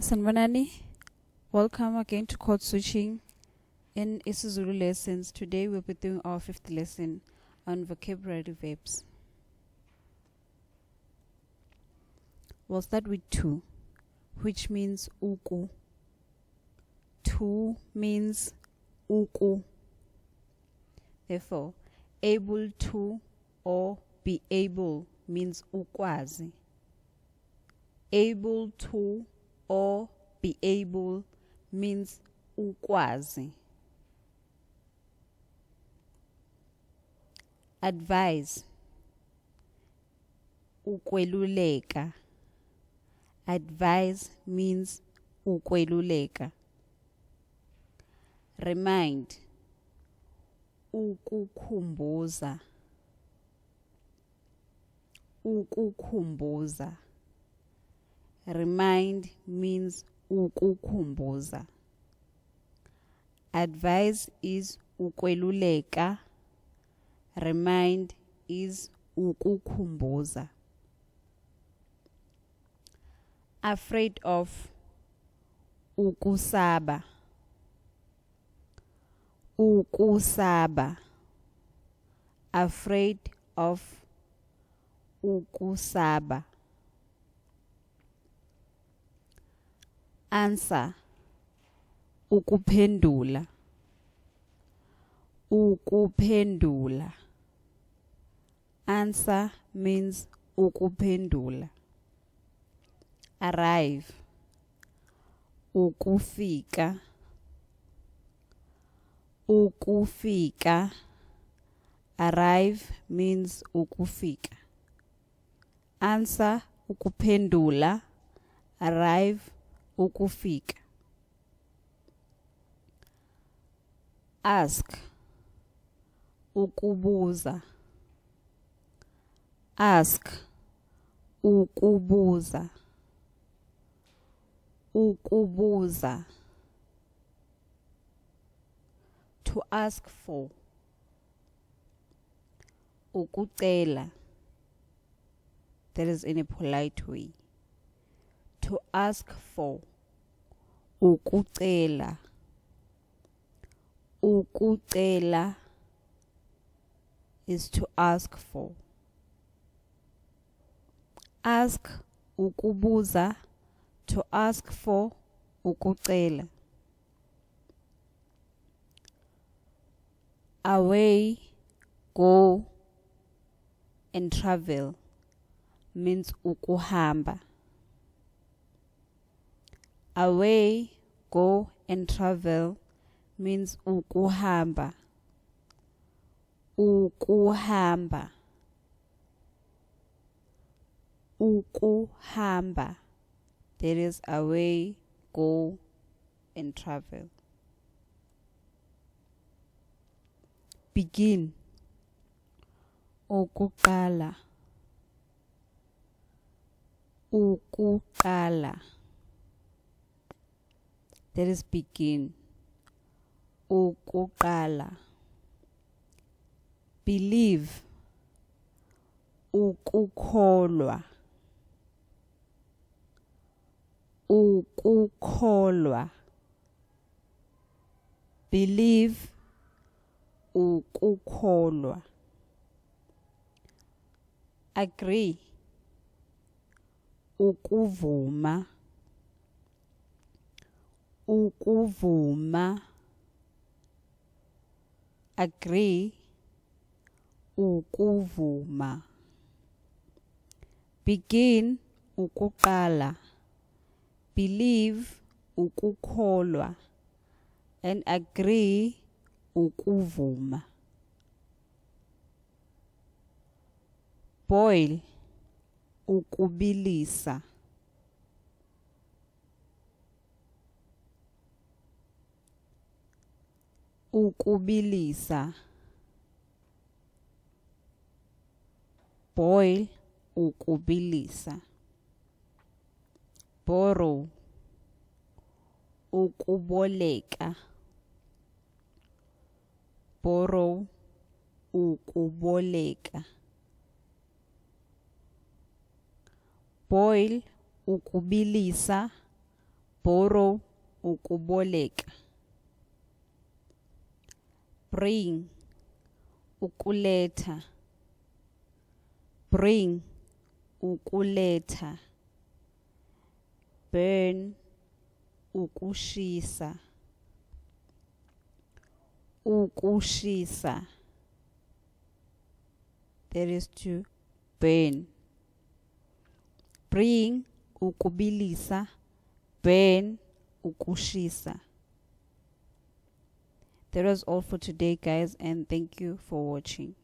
Sanvanani, welcome again to Code Switching in isiZulu lessons. Today we'll be doing our fifth lesson on vocabulary verbs. We'll start with to, which means uku. To means uku. Therefore, able to or be able means ukwazi. Able to or be able means ukwazi. Advise, ukweluleka. Advise means ukweluleka. Remind, ukukhumbuza. Ukukhumbuza. Remind means ukukhumbuza. Advise is ukweluleka. Remind is ukukhumbuza. Afraid of, ukusaba. Ukusaba. Afraid of, ukusaba. Answer, ukuphendula. Ukuphendula. Answer means ukuphendula. Arrive, ukufika. Ukufika. Arrive means ukufika. Answer, ukuphendula. Arrive, ukufika. Ask, ukubuza. Ask, ukubuza. Ukubuza. To ask for, ukucela. That is in a polite way. To ask for, ukucela. Ukucela is to ask for. Ask, ukubuza. To ask for, ukucela. Away, go, and travel means ukuhamba. Away, go, and travel means ukuhamba. Ukuhamba. Ukuhamba. That is away, go, and travel. Begin, ukuqala. Ukuqala. That is begin. Ukuqala. Believe, ukukholwa. Ukukholwa. Believe, ukukholwa. Agree, ukuvuma. Ukuvuma. Agree, ukuvuma. Begin, ukuqala. Believe, ukukholwa. And agree, ukuvuma. Boil, ukubilisa. Ukubilisa. Boil, ukubilisa. Borrow, ukuboleka. Borrow, ukuboleka. Boil, ukubilisa. borrow, ukuboleka. Bring, ukuletha. Bring, ukuletha. Burn, ukushisa. Ukushisa. That is to burn. Bring, ukubilisa. Burn, ukushisa. That was all for today, guys, and thank you for watching.